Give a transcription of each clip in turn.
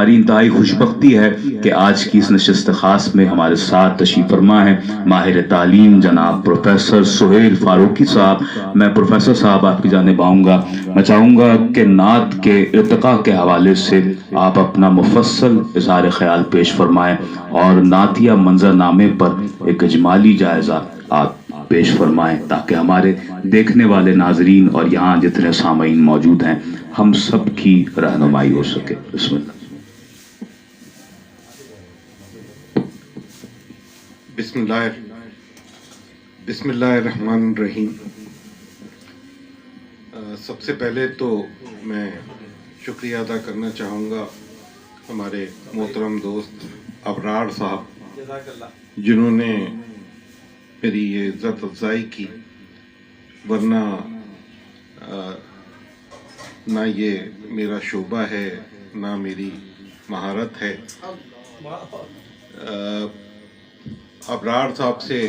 ہماری انتہائی خوشبختی ہے کہ آج کی اس نشست خاص میں ہمارے ساتھ تشریف فرما ہے ماہر تعلیم جناب پروفیسر سہیل فاروقی صاحب. میں پروفیسر صاحب آپ کی جانب آؤں گا. میں چاہوں گا کہ نعت کے ارتقاء کے حوالے سے آپ اپنا مفصل اظہار خیال پیش فرمائیں اور نعتیہ منظر نامے پر ایک اجمالی جائزہ آپ پیش فرمائیں تاکہ ہمارے دیکھنے والے ناظرین اور یہاں جتنے سامعین موجود ہیں ہم سب کی رہنمائی ہو سکے. بسم اللہ. بسم اللہ الرحمن الرحیم. سب سے پہلے تو میں شکریہ ادا کرنا چاہوں گا ہمارے محترم دوست ابرار صاحب جنہوں نے میری یہ عزت افزائی کی، ورنہ نہ یہ میرا شعبہ ہے نہ میری مہارت ہے. ابرار صاحب سے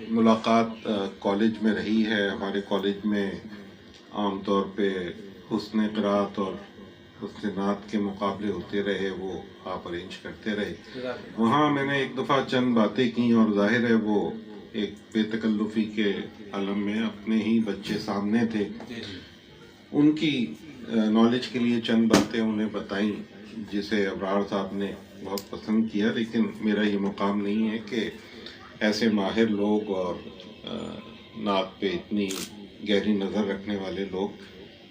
ملاقات کالج میں رہی ہے. ہمارے کالج میں عام طور پہ حسن قرات اور حسن نعت کے مقابلے ہوتے رہے، وہ آپ ارینج کرتے رہے. وہاں میں نے ایک دفعہ چند باتیں کی اور ظاہر ہے وہ ایک بے تکلفی کے عالم میں اپنے ہی بچے سامنے تھے، ان کی نالج کے لیے چند باتیں انہیں بتائیں جسے ابرار صاحب نے بہت پسند کیا. لیکن میرا یہ مقام نہیں ہے کہ ایسے ماہر لوگ اور نعت پہ اتنی گہری نظر رکھنے والے لوگ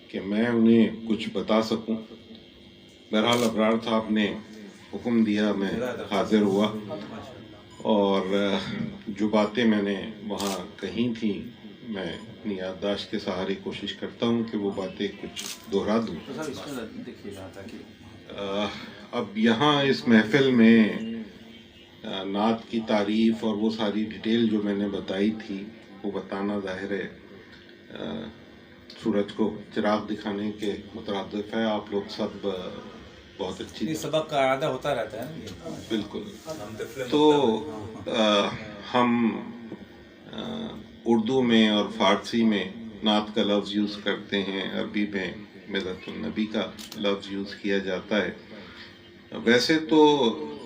کہ میں انہیں کچھ بتا سکوں. بہرحال ابرار صاحب نے حکم دیا، میں حاضر ہوا اور جو باتیں میں نے وہاں کہی تھیں میں اپنی یادداشت کے سہارے کوشش کرتا ہوں کہ وہ باتیں کچھ دہرا دوں. اب یہاں اس محفل میں نعت کی تعریف اور وہ ساری ڈیٹیل جو میں نے بتائی تھی وہ بتانا ظاہر ہے سورج کو چراغ دکھانے کے مترادف ہے. آپ لوگ سب بہت اچھی سبق کا اعادہ ہوتا رہتا ہے. بالکل. تو ہم اردو میں اور فارسی میں نعت کا لفظ یوز کرتے ہیں، عربی میں مدحت النبی کا لفظ یوز کیا جاتا ہے. ویسے تو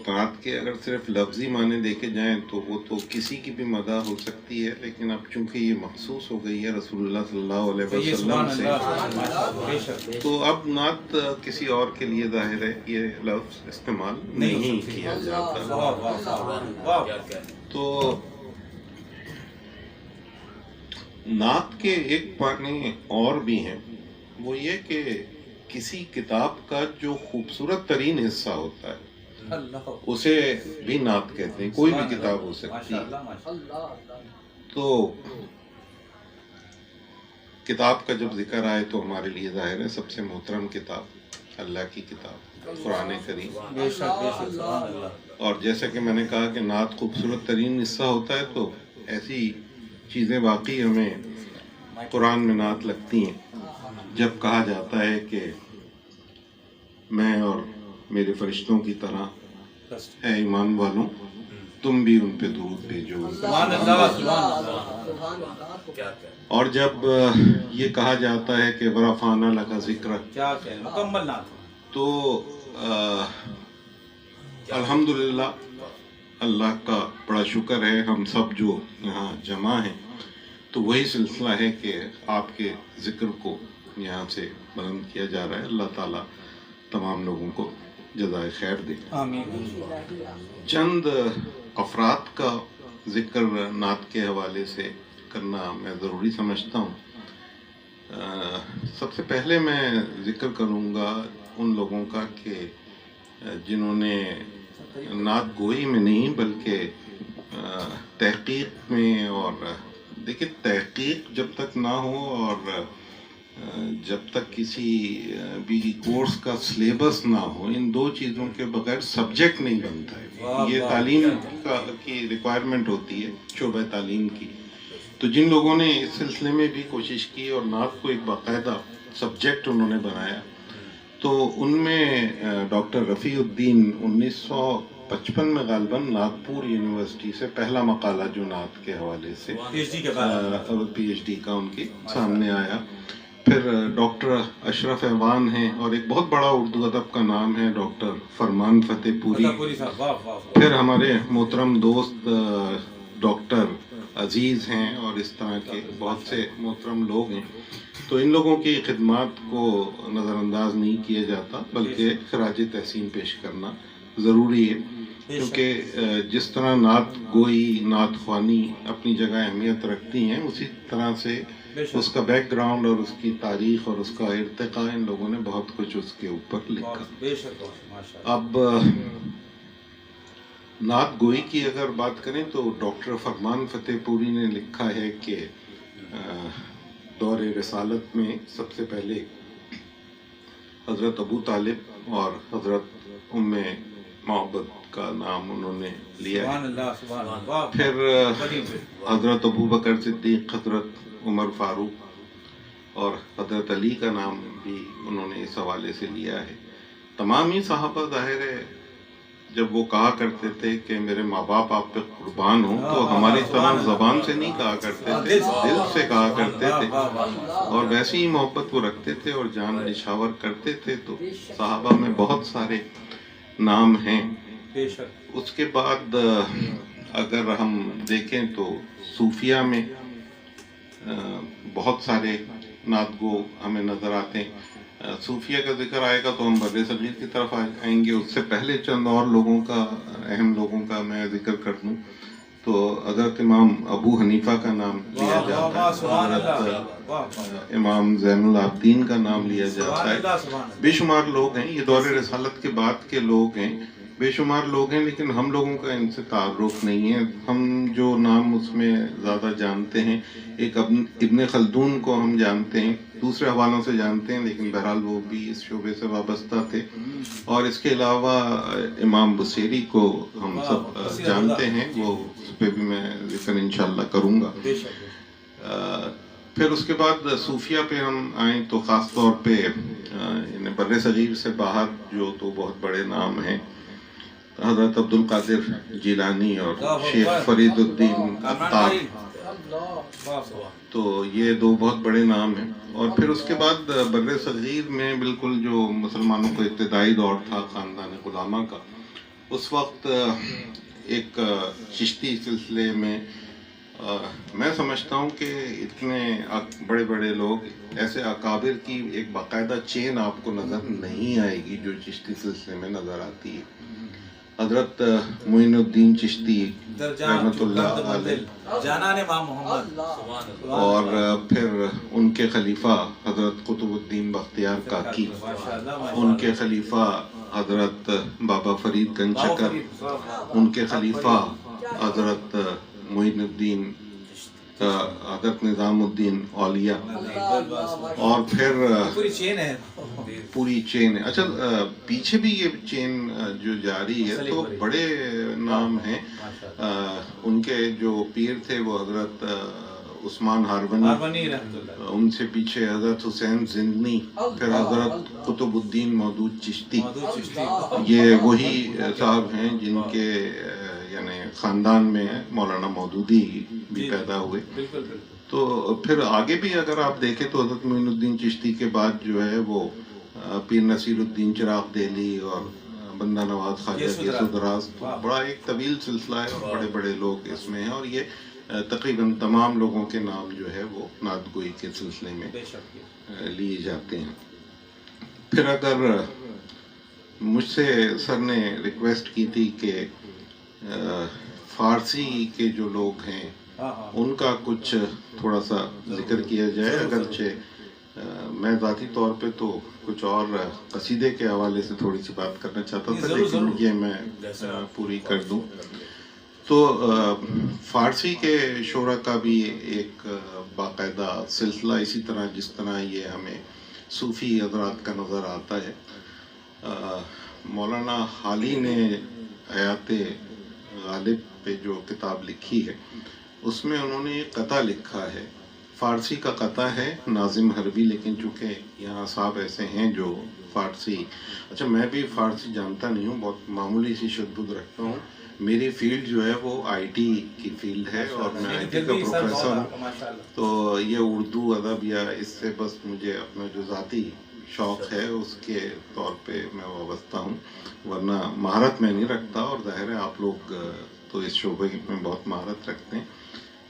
نعت کے اگر صرف لفظی معنی دیکھے جائیں تو وہ تو کسی کی بھی مدح ہو سکتی ہے، لیکن اب چونکہ یہ مخصوص ہو گئی ہے رسول اللہ صلی اللہ علیہ وسلم سے، تو اب نعت کسی اور کے لیے ظاہر ہے یہ لفظ استعمال نہیں کیا جاتا. تو نعت کے ایک معنی اور بھی ہیں، وہ یہ کہ کسی کتاب کا جو خوبصورت ترین حصہ ہوتا ہے اسے بھی نعت کہتے ہیں. کوئی بھی کتاب ہو سکتی ہے. تو کتاب کا جب ذکر آئے تو ہمارے لیے ظاہر ہے سب سے محترم کتاب اللہ کی کتاب قرآن کریم. اور جیسا کہ میں نے کہا کہ نعت خوبصورت ترین حصہ ہوتا ہے، تو ایسی چیزیں واقعی ہمیں قرآن میں نعت لگتی ہیں جب کہا جاتا ہے کہ میں اور میرے فرشتوں کی طرح اے ایمان والوں تم بھی ان پہ درود بھیجو. اور جب یہ کہا جاتا ہے کہ ورفعنا لک ذکرک، تو الحمدللہ اللہ کا بڑا شکر ہے ہم سب جو یہاں جمع ہیں تو وہی سلسلہ ہے کہ آپ کے ذکر کو یہاں سے بلند کیا جا رہا ہے. اللہ تعالیٰ تمام لوگوں کو جزائے خیر دے. چند افراد کا ذکر نعت کے حوالے سے کرنا میں ضروری سمجھتا ہوں. سب سے پہلے میں ذکر کروں گا ان لوگوں کا کہ جنہوں نے نعت گوئی میں نہیں بلکہ تحقیق میں، اور دیکھیں تحقیق جب تک نہ ہو اور جب تک کسی بھی کورس کا سلیبس نہ ہو، ان دو چیزوں کے بغیر سبجیکٹ نہیں بنتا ہے. یہ تعلیم کی ریکوائرمنٹ ہوتی ہے، شعبہ تعلیم کی. تو جن لوگوں نے اس سلسلے میں بھی کوشش کی اور نعت کو ایک باقاعدہ سبجیکٹ انہوں نے بنایا، تو ان میں ڈاکٹر رفیع الدین 1955 میں غالباً ناگپور یونیورسٹی سے پہلا مقالہ جو نعت کے حوالے سے پی ایچ ڈی کا ان کے سامنے آیا، پھر ڈاکٹر اشرف ایوان ہیں اور ایک بہت بڑا اردو ادب کا نام ہے ڈاکٹر فرمان فتح پوری. پوری صاحب واہ واہ واہ. پھر ہمارے محترم دوست ڈاکٹر عزیز ہیں اور اس طرح کے بہت سے محترم لوگ ہیں. تو ان لوگوں کی خدمات کو نظر انداز نہیں کیا جاتا بلکہ خراج تحسین پیش کرنا ضروری ہے، کیونکہ جس طرح نعت گوئی نعت خوانی اپنی جگہ اہمیت رکھتی ہیں، اسی طرح سے اس کا بیک گراؤنڈ اور اس کی تاریخ اور اس کا ارتقاء ان لوگوں نے بہت کچھ اس کے اوپر لکھا. بے شک ماشاء اللہ. اب نعت گوئی کی اگر بات کریں تو ڈاکٹر فرمان فتح پوری نے لکھا ہے کہ دور رسالت میں سب سے پہلے حضرت ابو طالب اور حضرت ام محبت کا نام انہوں نے لیا سبحان ہے. اللہ سبحان اللہ. پھر حضرت ابو بکر صدیق، حضرت عمر فاروق اور حضرت علی کا نام بھی انہوں نے اس حوالے سے لیا ہے. تمام ہی صحابہ ظاہر ہے جب وہ کہا کرتے تھے کہ میرے ماں باپ آپ پہ قربان ہوں، تو ہماری طرح زبان سے نہیں کہا کرتے تھے، دل سے کہا کرتے تھے، اور ویسی ہی محبت وہ رکھتے تھے اور جان نچھاور کرتے تھے. تو صحابہ میں بہت سارے نام ہیں. بے شک. اس کے بعد اگر ہم دیکھیں تو صوفیہ میں بہت سارے نعت گو ہمیں نظر آتے ہیں. صوفیہ کا ذکر آئے گا تو ہم بر صغیر کی طرف آئیں گے. اس سے پہلے چند اور لوگوں کا، اہم لوگوں کا میں ذکر کر دوں تو حضرت امام ابو حنیفہ کا نام لیا جاتا ہے، حضرت امام زین العابدین کا نام لیا جاتا ہے. بے شمار لوگ ہیں، یہ دور رسالت کے بعد کے لوگ ہیں، بے شمار لوگ ہیں، لیکن ہم لوگوں کا ان سے تعارف نہیں ہے. ہم جو نام اس میں زیادہ جانتے ہیں، ایک ابن خلدون کو ہم جانتے ہیں، دوسرے حوالوں سے جانتے ہیں، لیکن بہرحال وہ بھی اس شعبے سے وابستہ تھے. اور اس کے علاوہ امام بصیری کو ہم سب جانتے ہیں، وہ اس پہ بھی میں ذکر انشاءاللہ کروں گا. پھر اس کے بعد صوفیہ پہ ہم آئیں تو خاص طور پہ بر صغیر سے باہر جو تو بہت بڑے نام ہیں، حضرت عبد القادر جیلانی اور شیخ فرید الدین عطار. تو یہ دو بہت بڑے نام ہیں. اور پھر اس کے بعد بر صغیر میں بالکل جو مسلمانوں کا ابتدائی دور تھا خاندان غلامہ کا، اس وقت ایک چشتی سلسلے میں میں سمجھتا ہوں کہ اتنے بڑے بڑے لوگ، ایسے اکابر کی ایک باقاعدہ چین آپ کو نظر نہیں آئے گی جو چشتی سلسلے میں نظر آتی ہے. حضرت معین الدین چشتی رحمۃ اللہ علیہ، جانان امام محمد، اور پھر ان کے خلیفہ حضرت قطب الدین بختیار کاکی، ان کے خلیفہ حضرت بابا فرید گنج شکر، ان کے خلیفہ حضرت معین الدین، حضرت نظام الدین اولیاء، اور پھر پوری چین ہے. اچھا پیچھے بھی یہ چین جو جاری ہے تو بڑے نام ہیں. ان کے جو پیر تھے وہ حضرت عثمان ہارونی، ان سے پیچھے حضرت حسین زندنی، پھر حضرت قطب الدین مودود چشتی. یہ وہی صاحب ہیں جن کے یعنی خاندان میں مولانا مودودی بھی پیدا ہوئے. تو پھر آگے بھی اگر آپ دیکھیں تو حضرت معین الدین چشتی کے بعد جو ہے وہ پیر نصیر الدین چراغ دہلی اور بندہ نواز خواجہ یسودراز، بڑا ایک طویل سلسلہ ہے اور بڑے بڑے لوگ اس میں ہیں. اور یہ تقریباً تمام لوگوں کے نام جو ہے وہ نعت گوئی کے سلسلے میں لیے جاتے ہیں. پھر اگر مجھ سے سر نے ریکویسٹ کی تھی کہ فارسی کے جو لوگ ہیں ان کا کچھ تھوڑا سا ذکر کیا جائے، اگرچہ میں ذاتی طور پہ تو کچھ اور قصیدے کے حوالے سے تھوڑی سی بات کرنا چاہتا تھا، لیکن یہ میں پوری کر دوں. تو فارسی کے شعراء کا بھی ایک باقاعدہ سلسلہ، اسی طرح جس طرح یہ ہمیں صوفی حضرات کا نظر آتا ہے. مولانا حالی نے حیات غالب پہ جو کتاب لکھی ہے اس میں انہوں نے ایک قطعہ لکھا ہے فارسی کا قطع ہے ناظم حربی، لیکن چونکہ یہاں صاحب ایسے ہیں جو فارسی، اچھا میں بھی فارسی جانتا نہیں ہوں، بہت معمولی سی شد بدھ رکھتا ہوں. میری فیلڈ جو ہے وہ آئی ٹی کی فیلڈ ہے اور میں آئی ٹی کا پروفیسر ہوں. تو یہ اردو ادب یا اس سے بس مجھے اپنا جو ذاتی شوق ہے اس کے طور پہ میں وابستہ ہوں، ورنہ مہارت میں نہیں رکھتا. اور ظاہر ہے آپ لوگ تو اس شعبے میں بہت مہارت رکھتے ہیں.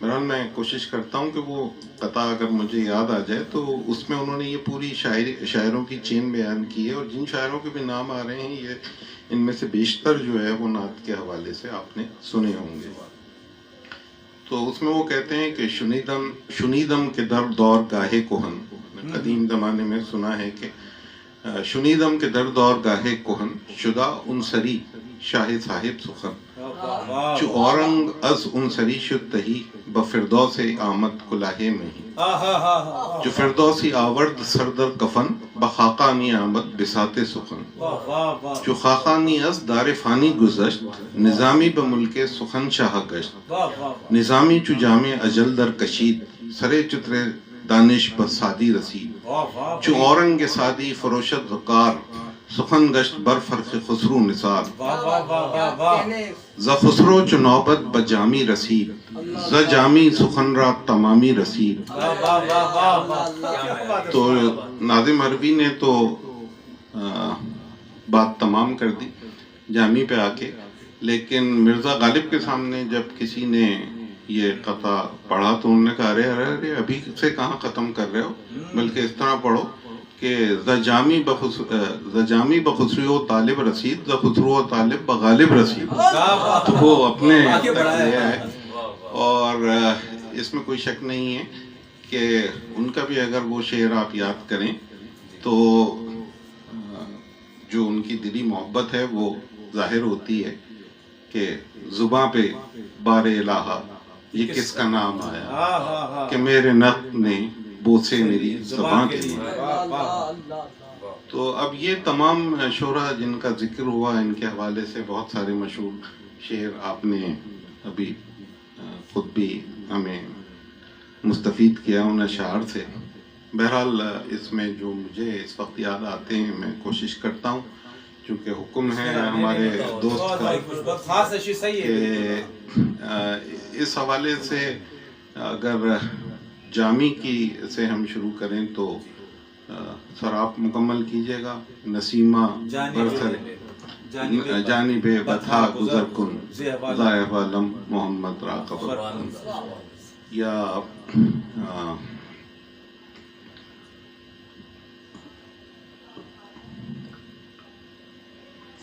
بہرحال میں کوشش کرتا ہوں کہ وہ قطع اگر مجھے یاد آ جائے تو اس میں انہوں نے یہ پوری شاعروں کی چین بیان کی ہے، اور جن شاعروں کے بھی نام آ رہے ہیں یہ ان میں سے بیشتر جو ہے وہ نعت کے حوالے سے آپ نے سنے ہوں گے. تو اس میں وہ کہتے ہیں کہ شنیدم کے در دور گاہے کوہن، قدیم زمانے میں سنا ہے کہ شنیدم کے در دور گاہے کوہن شدہ انصری شاہ صاحب سخن، چو اورنگ از انصری شد تہی بفردوس آمد کلاہے میں ہی، جو فردوسی آورد سردر کفن بخاقانی آمد بساط سخن، جو خاقانی از دار فانی گزشت نظامی بملک سخن شاہ گشت، نظامی چو جامع اجل در کشید سرے چتر دانش بسادی رسید، چو اورنگ سادی فروشد وقار سخن گشت بر فرق خسرو نثار، ز خسرو چو نوبت بجامی رسید ز جامی سخن را تمامی رسید. تو ناظم حربی نے تو بات تمام کر دی جامی پہ آ کے، لیکن مرزا غالب کے سامنے جب کسی نے یہ قطع پڑھا تو انہوں نے کہا ارے ابھی سے کہاں ختم کر رہے ہو، بلکہ اس طرح پڑھو کہ زجامی بخسرو طالب رسید زخسرو طالب بغالب رسید. تو وہ اپنے ہے، اور اس میں کوئی شک نہیں ہے کہ ان کا بھی اگر وہ شعر آپ یاد کریں تو جو ان کی دلی محبت ہے وہ ظاہر ہوتی ہے کہ زباں پہ بار الہا یہ کس کا نام آیا کہ میرے نقد نے بوسے میری زباں کے لیے. تو اب یہ تمام شعراء جن کا ذکر ہوا ان کے حوالے سے بہت سارے مشہور شعر آپ نے ابھی خود بھی ہمیں مستفید کیا ان اشعار سے. بہرحال اس میں جو مجھے اس وقت یاد آتے ہیں میں کوشش کرتا ہوں، چونکہ حکم ہے ہمارے دوست کا کہ اس حوالے سے اگر جامی کی سے ہم شروع کریں تو سر آپ مکمل کیجئے گا. نسیمہ برسر جانب بتھا گزر کن ضائع علم محمد را قبر کن، یا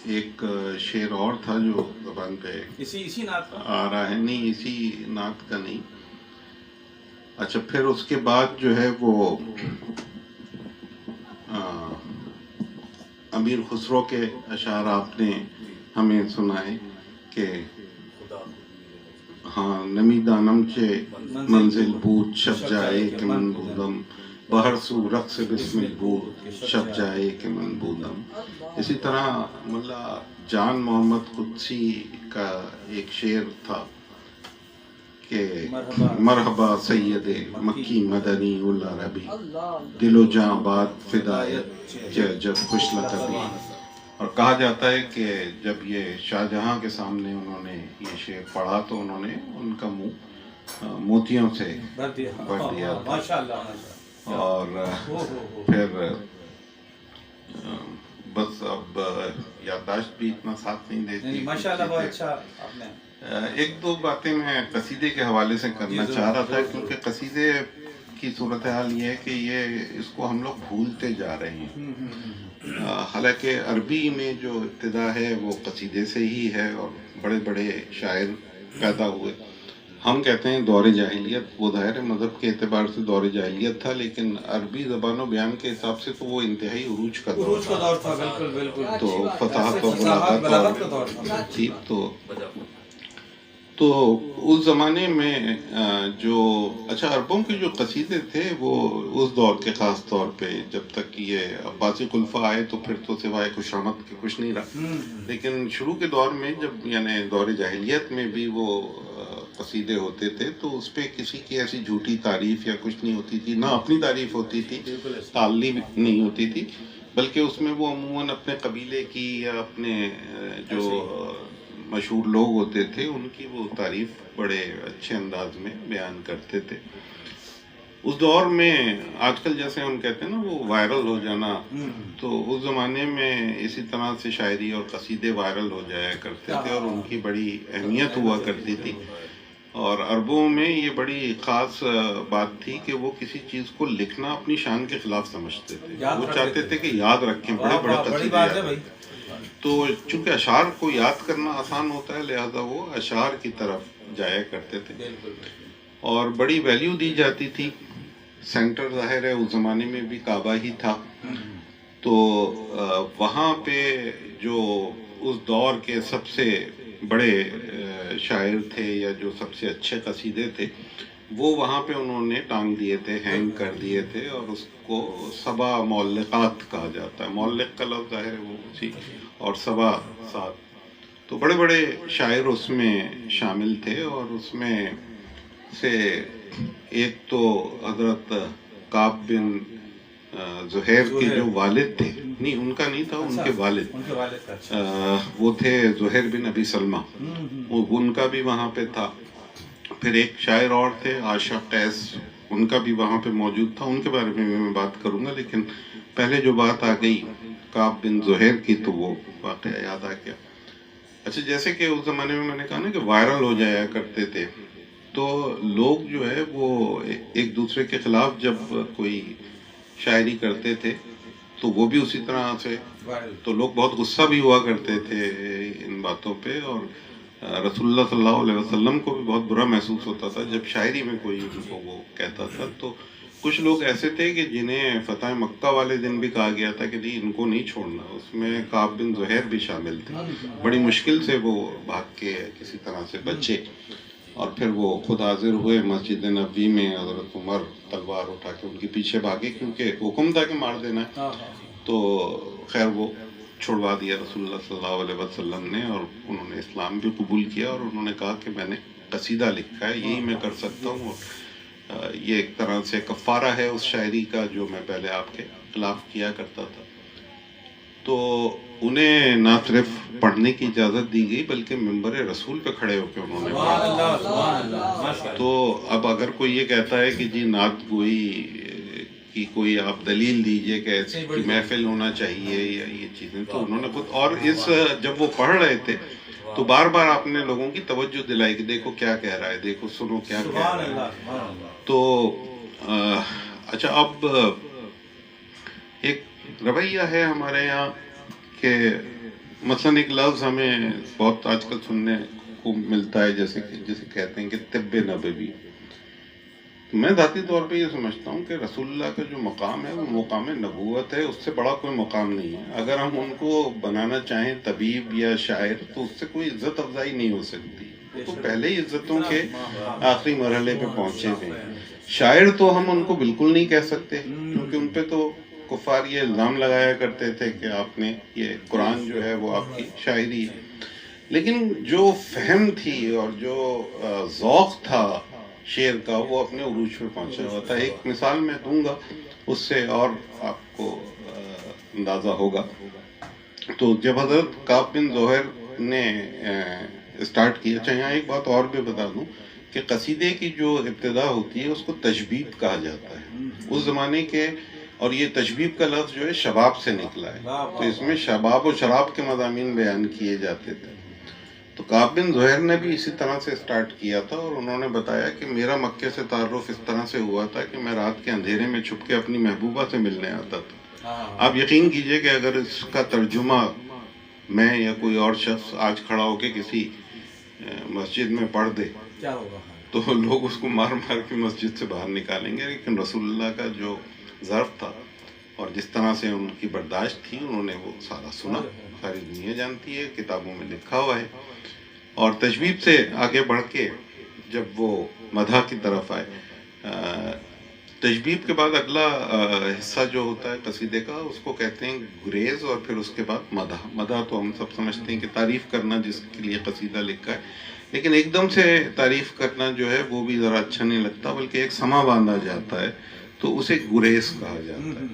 ایک شعر اور تھا جو زبان پہ اسی نعت آ رہا ہے، نہیں اسی نعت کا نہیں. اچھا پھر اس کے بعد جو ہے وہ امیر خسرو کے اشعار آپ نے ہمیں سنائے کہ ہاں نمی دانم چے منزل بود شب جائے کہ من بودم بہر سو رقص بسم بود شب جائے کہ من بودم. اسی طرح ملا جان محمد قدسی کا ایک شعر تھا کہ مرحبا سید مکی مدنی العربی دل و جاں باد فدایت جب خوش لقبی. اور کہا جاتا ہے کہ جب یہ شاہ جہاں کے سامنے انہوں نے یہ شعر پڑھا تو انہوں نے ان کا منہ موتیوں سے بھر دیا تھا. اور پھر بس اب یادداشت بھی اتنا ساتھ نہیں دیتی. ماشاءاللہ بہت اچھا آپ نے. ایک دو باتیں میں قصیدے کے حوالے سے کرنا چاہ رہا تھا، کیونکہ قصیدے کی صورتحال یہ ہے کہ یہ اس کو ہم لوگ بھولتے جا رہے ہیں. حالانکہ عربی میں جو ابتدا ہے وہ قصیدے سے ہی ہے اور بڑے بڑے شاعر پیدا ہوئے. ہم کہتے ہیں دور جاہلیت، وہ ظاہر مذہب کے اعتبار سے دور جاہلیت تھا، لیکن عربی زبان و بیان کے حساب سے تو وہ انتہائی عروج کا دور تھا. تو فتحت و بلاغت تھی. تو اس زمانے میں جو اچھا عربوں کے جو قصیدے تھے وہ اس دور کے خاص طور پہ جب تک یہ عباسی خلفاء آئے تو پھر تو سوائے خوشامد کے کچھ نہیں رہا، لیکن شروع کے دور میں جب یعنی دور جاہلیت میں بھی وہ قصیدے ہوتے تھے تو اس پہ کسی کی ایسی جھوٹی تعریف یا کچھ نہیں ہوتی تھی، نہ اپنی تعریف ہوتی تھی، تعلی نہیں ہوتی تھی، بلکہ اس میں وہ عموماً اپنے قبیلے کی یا اپنے جو مشہور لوگ ہوتے تھے ان کی وہ تعریف بڑے اچھے انداز میں بیان کرتے تھے۔ اس دور میں آج کل جیسے ہم کہتے ہیں نا وہ وائرل ہو جانا، تو اس زمانے میں اسی طرح سے شاعری اور قصیدے وائرل ہو جایا کرتے تھے اور ان کی بڑی اہمیت ہوا کرتی تھی، اور عربوں میں یہ بڑی خاص بات تھی کہ وہ کسی چیز کو لکھنا اپنی شان کے خلاف سمجھتے تھے، وہ چاہتے تھے کہ یاد رکھیں، بڑے بڑے قصیدے یاد رکھیں۔ تو چونکہ اشعار کو یاد کرنا آسان ہوتا ہے لہذا وہ اشعار کی طرف جایا کرتے تھے اور بڑی ویلیو دی جاتی تھی۔ سینٹر ظاہر ہے اس زمانے میں بھی کعبہ ہی تھا، تو وہاں پہ جو اس دور کے سب سے بڑے شاعر تھے یا جو سب سے اچھے قصیدے تھے وہ وہاں پہ انہوں نے ٹانگ دیے تھے، ہینگ کر دیے تھے، اور اس کو سبا معلقات کہا جاتا ہے۔ معلق کا لفظ ظاہر ہے وہ اسی، اور سبا سات، تو بڑے بڑے شاعر اس میں شامل تھے، اور اس میں سے ایک تو حضرت کعب بن زہیر کے جو والد تھے، نہیں ان کا نہیں تھا، ان کے والد وہ تھے زہیر بن ابی سلمہ، ان کا بھی وہاں پہ تھا۔ پھر ایک شاعر اور تھے عاشق قیس، ان کا بھی وہاں پہ موجود تھا، ان کے بارے میں میں بات کروں گا، لیکن پہلے جو بات آ گئی کعب بن زہیر کی تو وہ واقعہ یاد آ گیا۔ اچھا، جیسے کہ اس زمانے میں نے کہا نا کہ وائرل ہو جایا کرتے تھے، تو لوگ جو ہے وہ ایک دوسرے کے خلاف جب کوئی شاعری کرتے تھے تو وہ بھی اسی طرح سے، تو لوگ بہت غصہ بھی ہوا کرتے تھے ان باتوں پہ، اور رسول اللہ صلی اللہ علیہ وسلم کو بھی بہت برا محسوس ہوتا تھا جب شاعری میں کوئی ان کو وہ کہتا تھا۔ تو کچھ لوگ ایسے تھے کہ جنہیں فتح مکہ والے دن بھی کہا گیا تھا کہ نہیں ان کو نہیں چھوڑنا، اس میں کعب بن زہیر بھی شامل تھے، بڑی مشکل سے وہ بھاگ کے کسی طرح سے بچے، اور پھر وہ خود حاضر ہوئے مسجد نبوی میں، حضرت عمر تلوار اٹھا کے ان کے پیچھے بھاگے کیونکہ حکم تھا کہ مار دینا ہے، تو خیر وہ چھڑوا دیا رسول اللہ صلی اللہ علیہ وسلم نے، اور انہوں نے اسلام بھی قبول کیا، اور انہوں نے کہا کہ میں نے قصیدہ لکھا ہے، یہی میں کر سکتا ہوں، اور یہ ایک طرح سے کفارہ ہے اس شاعری کا جو میں پہلے آپ کے خلاف کیا کرتا تھا۔ تو انہیں نہ صرف پڑھنے کی اجازت دی گئی بلکہ ممبر رسول پہ کھڑے ہو کے انہوں نے پڑھا۔ تو اب اگر کوئی یہ کہتا ہے کہ جی نعت گوئی کی کوئی آپ دلیل دیجئے کہ ایسی محفل ہونا چاہیے یا یہ چیزیں، تو انہوں نے خود، اور اس جب وہ پڑھ رہے تھے تو بار بار آپ نے لوگوں کی توجہ دلائی کہ دیکھو کیا کہہ رہا ہے، دیکھو سنو کیا کہہ رہا ہے۔ تو اچھا، اب ایک رویہ ہے ہمارے یہاں کہ مثلاً ایک لفظ ہمیں بہت آج کل سننے کو ملتا ہے جیسے کہتے ہیں کہ طب نبوی۔ میں ذاتی طور پہ یہ سمجھتا ہوں کہ رسول اللہ کا جو مقام ہے وہ مقام نبوت ہے، اس سے بڑا کوئی مقام نہیں ہے۔ اگر ہم ان کو بنانا چاہیں طبیب یا شاعر تو اس سے کوئی عزت افزائی نہیں ہو سکتی، تو پہلے ہی عزتوں کے آخری مرحلے پہ پہنچے ہوئے ہیں۔ شاعر تو ہم ان کو بالکل نہیں کہہ سکتے کیونکہ ان پہ تو کفار یہ الزام لگایا کرتے تھے کہ آپ نے یہ قرآن جو ہے وہ آپ کی شاعری ہے، لیکن جو فہم تھی اور جو ذوق تھا شعر کا وہ اپنے عروج پہ پہنچا ہوا تھا۔ ایک مثال میں دوں گا، اس سے اور آپ کو اندازہ ہوگا۔ تو جب حضرت کعب بن زہیر نے اسٹارٹ کیا، اچھا یہاں ایک بات اور بھی بتا دوں کہ قصیدے کی جو ابتدا ہوتی ہے اس کو تشبیب کہا جاتا ہے اس زمانے کے، اور یہ تشبیب کا لفظ جو ہے شباب سے نکلا ہے، تو اس میں شباب و شراب کے مضامین بیان کیے جاتے تھے۔ تو کعب بن زہیر نے بھی اسی طرح سے اسٹارٹ کیا تھا، اور انہوں نے بتایا کہ میرا مکے سے تعارف اس طرح سے ہوا تھا کہ میں رات کے اندھیرے میں چھپ کے اپنی محبوبہ سے ملنے آتا تھا۔ آپ یقین کیجئے کہ اگر اس کا ترجمہ میں یا کوئی اور شخص آج کھڑا ہو کے کسی مسجد میں پڑھ دے تو لوگ اس کو مار مار کے مسجد سے باہر نکالیں گے، لیکن رسول اللہ کا جو ظرف تھا اور جس طرح سے ان کی برداشت تھی، انہوں نے وہ سارا سنا، ساری دنیا جانتی ہے، کتابوں میں لکھا ہوا ہے۔ اور تشبیب سے آگے بڑھ کے جب وہ مدح کی طرف آئے، تجبیب کے بعد اگلا حصہ جو ہوتا ہے قصیدے کا اس کو کہتے ہیں گریز، اور پھر اس کے بعد مدح۔ مدح تو ہم سب سمجھتے ہیں کہ تعریف کرنا جس کے لیے قصیدہ لکھا ہے، لیکن ایک دم سے تعریف کرنا جو ہے وہ بھی ذرا اچھا نہیں لگتا، بلکہ ایک سما باندھا جاتا ہے تو اسے گریز کہا جاتا ہے۔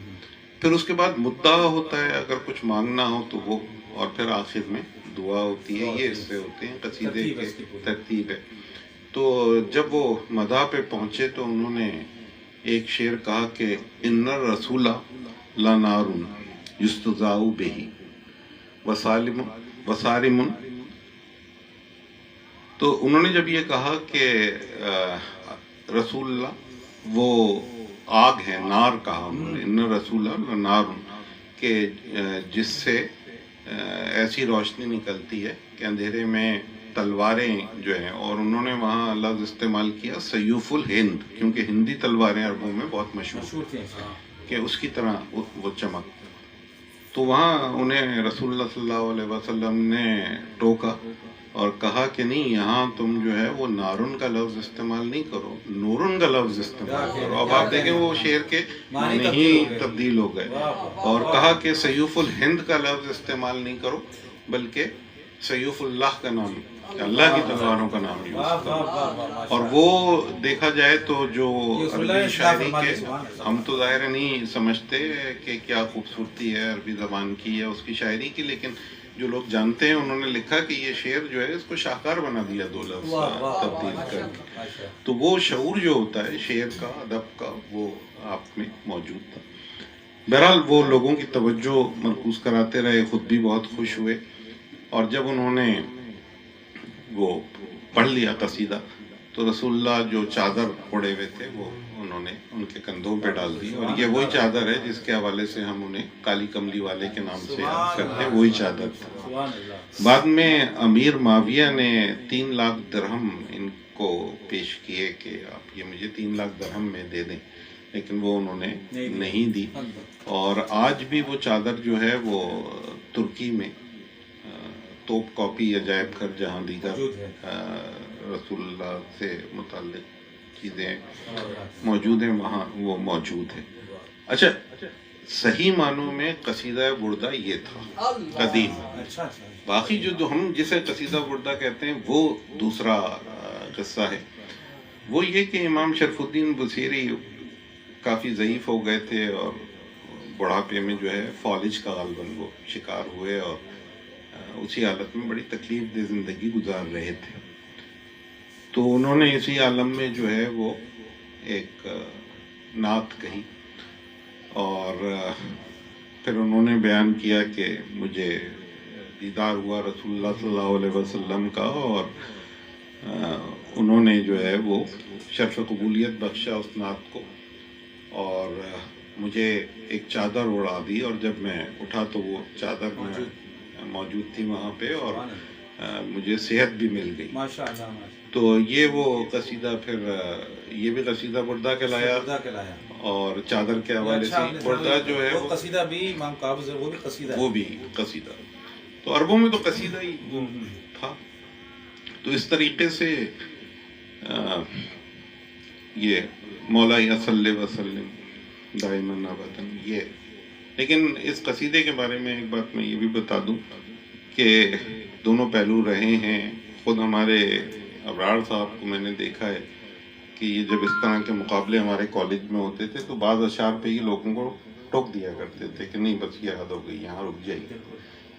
پھر اس کے بعد مدعا ہوتا ہے، اگر کچھ مانگنا ہو تو وہ، اور پھر آخر میں دعا ہوتی ہے۔ یہ حصے ہوتے ہیں قصیدے کے، ترتیب ہے۔ تو جب وہ مدح پہ پہنچے تو انہوں نے ایک شعر کہا کہ ان الرسول لنار یستضاء بہ وصارم۔ تو انہوں نے جب یہ کہا کہ رسول اللہ وہ آگ ہے، نار کہا انہوں نے، ان الرسول لنار، کہ جس سے ایسی روشنی نکلتی ہے کہ اندھیرے میں تلواریں جو ہیں، اور انہوں نے وہاں لفظ استعمال کیا سیوف الہند، کیونکہ ہندی تلواریں عربوں میں بہت مشہور تھے کہ اس کی طرح وہ چمک۔ تو وہاں انہیں رسول اللہ صلی اللہ علیہ وسلم نے ٹوکا اور کہا کہ نہیں، یہاں تم جو ہے وہ نارن کا لفظ استعمال نہیں کرو، نورن کا لفظ استعمال کرو۔ اب آپ دیکھیں وہ شعر کے معنی ہی تبدیل ہو گئے، اور کہا کہ سیوف الہند کا لفظ استعمال نہیں کرو، بلکہ سیوف اللہ کا نام، اللہ کی تلواروں کا نام یوز کرو۔ اور وہ دیکھا جائے تو جو عربی شاعری کے، ہم تو ظاہر نہیں سمجھتے کہ کیا خوبصورتی ہے عربی زبان کی یا اس کی شاعری کی، لیکن جو لوگ جانتے ہیں انہوں نے لکھا کہ یہ شعر جو ہے اس کو شاہکار بنا دیا دو لفظ تبدیل کر کے۔ تو وہ شعور جو ہوتا ہے شعر کا، ادب کا، وہ آپ میں موجود تھا۔ بہرحال وہ لوگوں کی توجہ مرکوز کراتے رہے، خود بھی بہت خوش ہوئے، اور جب انہوں نے وہ پڑھ لیا قصیدہ تو رسول اللہ جو چادر اوڑے ہوئے تھے وہ انہوں نے ان کے کندھوں پہ ڈال دی، اور یہ وہی چادر ہے جس کے حوالے سے ہم انہیں کالی کملی والے کے نام سے یاد کرتے ہیں، وہی چادر تھا۔ بعد میں امیر معاویہ نے 3 لاکھ درہم ان کو پیش کیے کہ آپ یہ مجھے 3 لاکھ درہم میں دے دیں، لیکن وہ انہوں نے نہیں دی، اور آج بھی وہ چادر جو ہے وہ ترکی میں توپ کاپی عجائب گھر جہاں دیگر رسول اللہ سے متعلق چیزیں موجود ہیں وہاں وہ موجود ہے۔ اچھا، صحیح معنوں میں قصیدہ بردہ یہ تھا قدیم، باقی جو ہم جسے قصیدہ بردہ کہتے ہیں وہ دوسرا قصہ ہے۔ وہ یہ کہ امام شرف الدین بصیری کافی ضعیف ہو گئے تھے، اور بڑھاپے میں جو ہے فالج کا غالباً وہ شکار ہوئے، اور اسی حالت میں بڑی تکلیف دہ زندگی گزار رہے تھے۔ تو انہوں نے اسی عالم میں جو ہے وہ ایک نعت کہی، اور پھر انہوں نے بیان کیا کہ مجھے دیدار ہوا رسول اللہ صلی اللہ علیہ وسلم کا، اور انہوں نے جو ہے وہ شرف قبولیت بخشا اس نعت کو، اور مجھے ایک چادر اڑا دی، اور جب میں اٹھا تو وہ چادر موجود تھی وہاں پہ، اور مجھے صحت بھی مل گئی۔ تو یہ وہ قصیدہ پھر یہ بھی قصیدہ بردہ کہلایا، اور چادر کے حوالے سے بردہ جو ہے وہ قصیدہ بھی امام قابض وہ بھی قصیدہ ہے، وہ بھی قصیدہ۔ تو عربوں میں تو قصیدہ ہی وہ تھا۔ تو اس طریقے سے یہ مولا صلی وسلم دائماً ابداً یہ۔ لیکن اس قصیدے کے بارے میں ایک بات میں یہ بھی بتا دوں کہ دونوں پہلو رہے ہیں۔ خود ہمارے ابرار صاحب کو میں نے دیکھا ہے کہ یہ جب اس طرح کے مقابلے ہمارے کالج میں ہوتے تھے تو بعض اشعار پہ یہ لوگوں کو ٹوک دیا کرتے تھے کہ نہیں بس یہ حد ہو گئی، یہاں رک جائیے،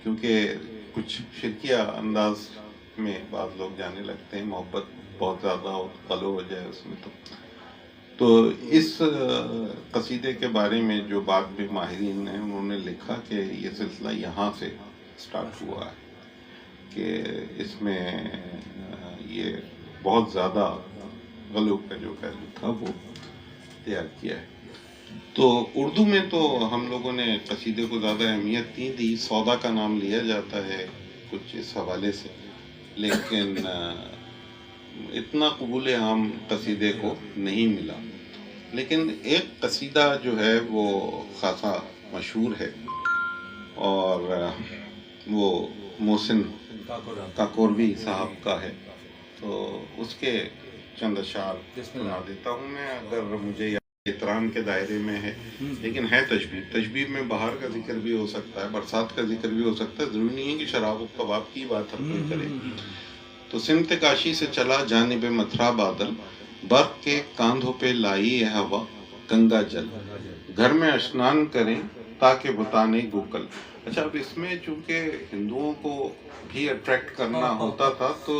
کیونکہ کچھ شرکیہ انداز میں بعض لوگ جانے لگتے ہیں، محبت بہت زیادہ ہو، غلو ہو جائے اس میں۔ تو اس قصیدے کے بارے میں جو بعد میں ماہرین ہیں انہوں نے لکھا کہ یہ سلسلہ یہاں سے سٹارٹ ہوا ہے، کہ اس میں یہ بہت زیادہ غلو کا جو پہلو تھا وہ تیار کیا ہے۔ تو اردو میں تو ہم لوگوں نے قصیدے کو زیادہ اہمیت نہیں دی، سودا کا نام لیا جاتا ہے کچھ اس حوالے سے، لیکن اتنا قبول عام قصیدے کو نہیں ملا۔ لیکن ایک قصیدہ جو ہے وہ خاصا مشہور ہے، اور وہ محسن کاکوروی صاحب کا ہے، تو اس کے چند اشعار سنا دیتا ہوں میں، اگر مجھے احترام کے دائرے میں ہے، لیکن ہے تشبیہ. تشبیہ میں بہار کا ذکر بھی ہو سکتا ہے، برسات کا ذکر بھی ہو سکتا ہے. ضروری نہیں ہے کہ شراب و کباب کی بات ہر کوئی کرے. تو سمت کاشی سے چلا جانب متھرا بادل، برق کے کاندھوں پہ لائی ہے ہوا گنگا جل، گھر میں اشنان کریں تاکہ بتانے گوکل. اچھا، اب اس میں چونکہ ہندوؤں کو بھی اٹریکٹ کرنا ہوتا تھا تو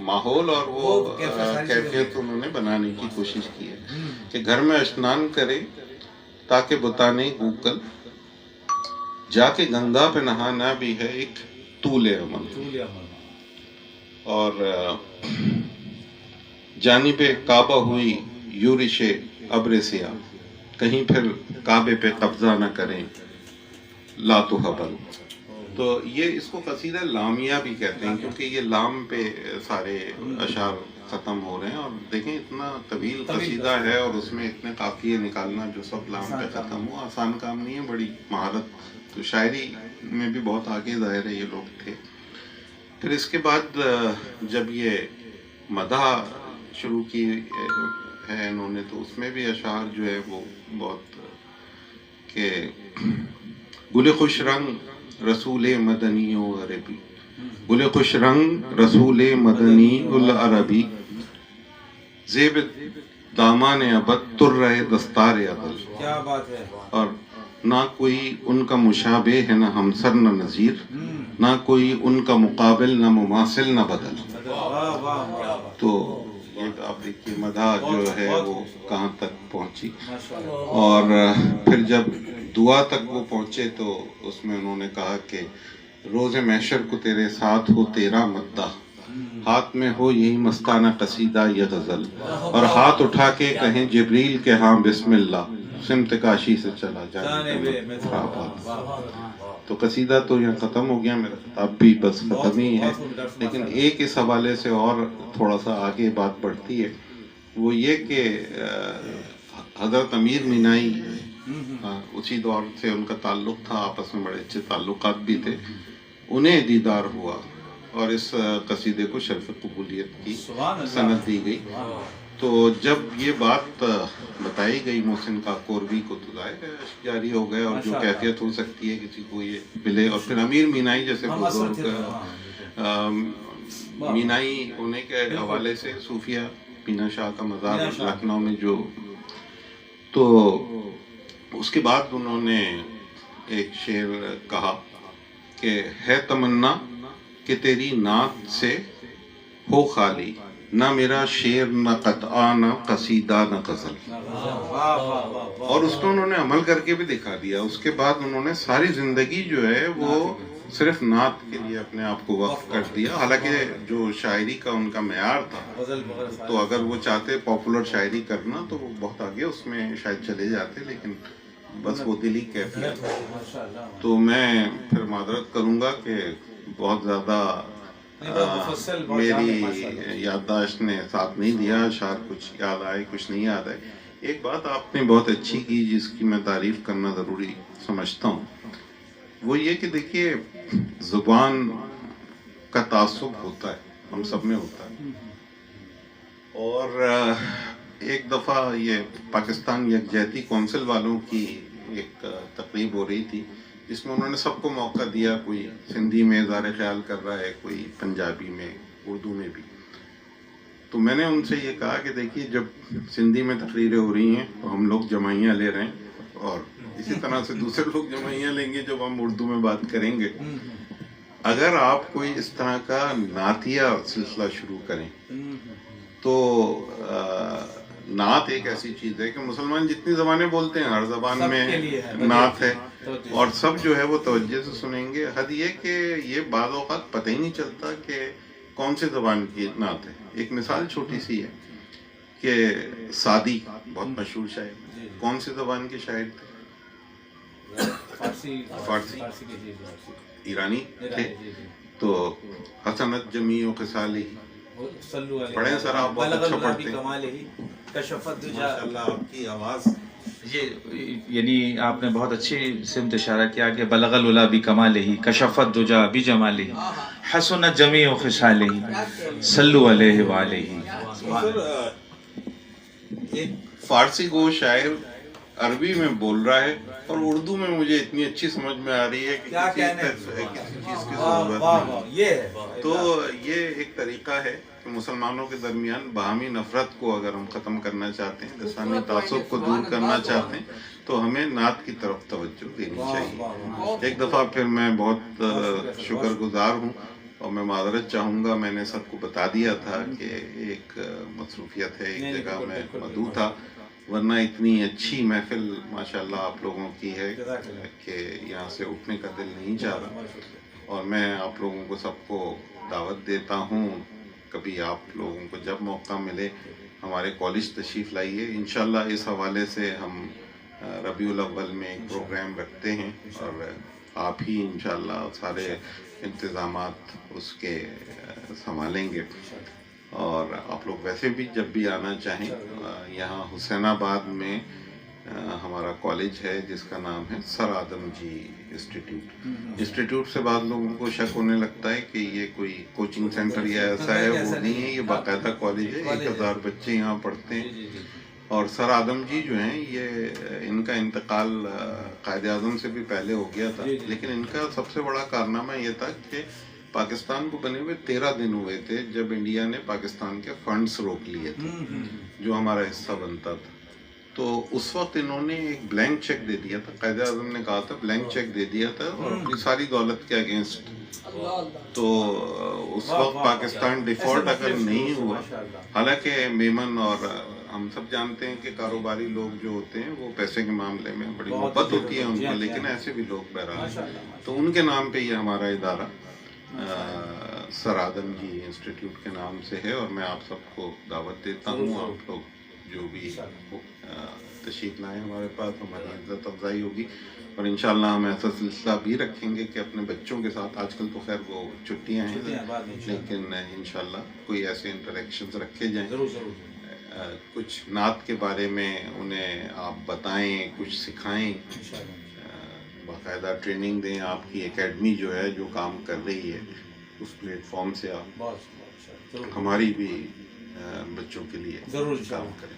ماحول اور وہ کیفیت انہوں نے بنانے کی کوشش کی ہے کہ گھر میں اشنان کرے تاکہ بتانے گوکل، جا کے گنگا پہ نہانا بھی ہے ایک طول عمل. اور جانب کعبہ ہوئی یورش ابر سیاہ، کہیں پھر کعبے پہ قبضہ نہ کریں لا تو حبل. تو یہ اس کو قصیدہ لامیہ بھی کہتے ہیں کیونکہ یہ لام پہ سارے اشعار ختم ہو رہے ہیں. اور دیکھیں اتنا طویل قصیدہ ہے اور اس میں اتنے قافیے نکالنا جو سب لام پہ ختم ہو آسان کام نہیں ہے، بڑی مہارت. تو شاعری میں بھی بہت آگے ظاہر ہے یہ لوگ تھے. پھر اس کے بعد جب یہ مدح شروع کی ہے انہوں نے تو اس میں بھی اشعار جو ہے وہ بہت کہ گل خوش رنگ رسول مدنی و عربی، گل خوش رنگ رسول مدنی العربی، زیب دامان ابد تر رہے دستار عدل. کیا بات ہے. اور نہ کوئی ان کا مشابہ ہے، نہ ہمسر نہ نظیر، نہ کوئی ان کا مقابل نہ مماثل نہ بدل. تو یہ آپ دیکھیے مدح جو ہے وہ کہاں تک پہنچی. اور پھر جب دعا تک وہ پہنچے تو اس میں انہوں نے کہا کہ روز محشر کو تیرے ساتھ ہو تیرا مدح، ہاتھ میں ہو یہی مستانہ قصیدہ یہ غزل، اور ہاتھ اٹھا کے کہیں جبریل کے ہاں بسم اللہ، سمت کاشی سے چلا جانے. تو قصیدہ تو یہاں ختم ہو گیا، میرا خطاب بھی بس ختم ہی ہے. لیکن ایک اس حوالے سے اور تھوڑا سا آگے بات بڑھتی ہے، وہ یہ کہ حضرت امیر مینائی اسی دور سے ان کا تعلق تھا، آپس میں بڑے اچھے تعلقات بھی تھے. انہیں دیدار ہوا اور اس قصیدے کو شرف قبولیت کی سند دی گئی. تو جب یہ بات بتائی گئی محسن کاکوروی کو تو ظاہر جاری ہو گئے، اور جو کیفیت ہو سکتی ہے کسی کو یہ ملے. اور پھر امیر مینائی جیسے بزرگ مینائی ہونے کے حوالے سے صوفیہ مینا شاہ کا مزار لکھنؤ میں جو، تو اس کے بعد انہوں نے ایک شعر کہا کہ ہے تمنا کہ تیری نعت سے ہو خالی، نہ میرا شعر نہ قطعہ نہ قصیدہ نہ غزل. اور اس کو انہوں نے عمل کر کے بھی دکھا دیا. اس کے بعد انہوں نے ساری زندگی جو ہے وہ صرف نعت کے لیے اپنے آپ کو وقف کر دیا. حالانکہ جو شاعری کا ان کا معیار تھا تو اگر وہ چاہتے پاپولر شاعری کرنا تو وہ بہت آگے اس میں شاید چلے جاتے، لیکن بس وہ دلی کیفیت. تو میں پھر معذرت کروں گا کہ بہت زیادہ میری یادداشت نے ساتھ نہیں دیا، شاید کچھ یاد آئے کچھ نہیں یاد آئے. ایک بات آپ نے بہت اچھی کی جس کی میں تعریف کرنا ضروری سمجھتا ہوں، وہ یہ کہ دیکھیے زبان کا تعصب ہوتا ہے، ہم سب میں ہوتا ہے. اور ایک دفعہ یہ پاکستان یکجہتی کونسل والوں کی ایک تقریب ہو رہی تھی جس میں انہوں نے سب کو موقع دیا، کوئی سندھی میں اظہار خیال کر رہا ہے، کوئی پنجابی میں، اردو میں بھی. تو میں نے ان سے یہ کہا کہ دیکھیے جب سندھی میں تقریریں ہو رہی ہیں تو ہم لوگ جمعیاں لے رہے ہیں، اور اسی طرح سے دوسرے لوگ جمعیاں لیں گے جب ہم اردو میں بات کریں گے. اگر آپ کوئی اس طرح کا نعتیہ سلسلہ شروع کریں تو نعت ایک ایسی چیز ہے کہ مسلمان جتنی زبانیں بولتے ہیں ہر زبان میں نعت ہے، اور سب جو ہے وہ توجہ سے سنیں گے. حد یہ کہ یہ بعض اوقات پتہ ہی نہیں چلتا کہ کون سی زبان کی نعت ہے. ایک مثال چھوٹی سی ہے کہ سعدی بہت مشہور شاعر، کون سی زبان کے شاعر تھے؟ فارسی، ایرانی تھے. تو حسنت جمیع و خصالی پڑھیں سر، آپ بہت اچھا پڑھتے ہیں ماشاءاللہ. آپ کی آواز یعنی آپ نے بہت اچھی سمت اشارہ کیا کہ بلغ العلا بکمالہ، کشف الدجا بجمالہ، حسنت جمیع خصالہ، صلوا علیہ وآلہ. سر ایک فارسی کو شاعر عربی میں بول رہا ہے اور اردو میں مجھے اتنی اچھی سمجھ میں آ رہی ہے کہ کیا کسی کہنے چیز کی واہ ضرورت واہ نہیں. واہ، یہ ہے تو یہ ایک طریقہ ہے کہ مسلمانوں کے درمیان باہمی نفرت کو اگر ہم ختم کرنا چاہتے ہیں، لسانی تعصب کو دور کرنا چاہتے ہیں، تو ہمیں نعت کی طرف توجہ دینی چاہیے. ایک دفعہ پھر میں بہت شکر گزار ہوں اور میں معذرت چاہوں گا، میں نے سب کو بتا دیا تھا کہ ایک مصروفیت ہے، ایک جگہ میں مدعو تھا، ورنہ اتنی اچھی محفل ماشاءاللہ آپ لوگوں کی ہے کہ یہاں سے اٹھنے کا دل نہیں چاہ رہا. اور میں آپ لوگوں کو سب کو دعوت دیتا ہوں، کبھی آپ لوگوں کو جب موقع ملے ہمارے کالج تشریف لائیے. انشاءاللہ اس حوالے سے ہم ربیع الاول میں ایک پروگرام رکھتے ہیں اور آپ ہی انشاءاللہ سارے انتظامات اس کے سنبھالیں گے. اور آپ لوگ ویسے بھی جب بھی آنا چاہیں، یہاں حسین آباد میں ہمارا کالج ہے جس کا نام ہے سر آدم جی انسٹیٹیوٹ. انسٹیٹیوٹ سے بعض لوگوں کو شک ہونے لگتا ہے کہ یہ کوئی کوچنگ سینٹر یا ایسا ہے، وہ نہیں ہے، یہ باقاعدہ کالج ہے. 1000 بچے یہاں پڑھتے ہیں. اور سر آدم جی جو ہیں، یہ ان کا انتقال قائد اعظم سے بھی پہلے ہو گیا تھا، لیکن ان کا سب سے بڑا کارنامہ یہ تھا کہ پاکستان کو بنے ہوئے 13 دن ہوئے تھے جب انڈیا نے پاکستان کے فنڈز روک لیے تھے جو ہمارا حصہ بنتا تھا. تو اس وقت انہوں نے ایک بلینک چیک دے دیا تھا، قائد اعظم نے کہا تھا بلینک چیک دے دیا تھا اور اپنی ساری دولت کے اگینسٹ. تو اس وقت پاکستان ڈیفالٹ اگر نہیں ہوا، حالانکہ میمن اور ہم سب جانتے ہیں کہ کاروباری لوگ جو ہوتے ہیں وہ پیسے کے معاملے میں بڑی محبت ہوتی ہے ان کو، لیکن ایسے بھی لوگ بہرحال. تو ان کے نام پہ یہ ہمارا ادارہ سر آدم جی انسٹیٹیوٹ کے نام سے ہے، اور میں آپ سب کو دعوت دیتا ہوں. آپ لوگ جو بھی تشریف لائیں ہمارے پاس، ہماری عزت افزائی ہوگی. اور انشاءاللہ ہم ایسا سلسلہ بھی رکھیں گے کہ اپنے بچوں کے ساتھ، آج کل تو خیر وہ چھٹیاں ہیں، لیکن انشاءاللہ کوئی ایسے انٹریکشنز رکھے جائیں. کچھ نعت کے بارے میں انہیں آپ بتائیں، کچھ سکھائیں، باقاعدہ ٹریننگ دیں. آپ کی اکیڈمی جو ہے جو کام کر رہی ہے اس پلیٹ فارم سے آپ ہماری بھی بچوں کے لیے کام کریں.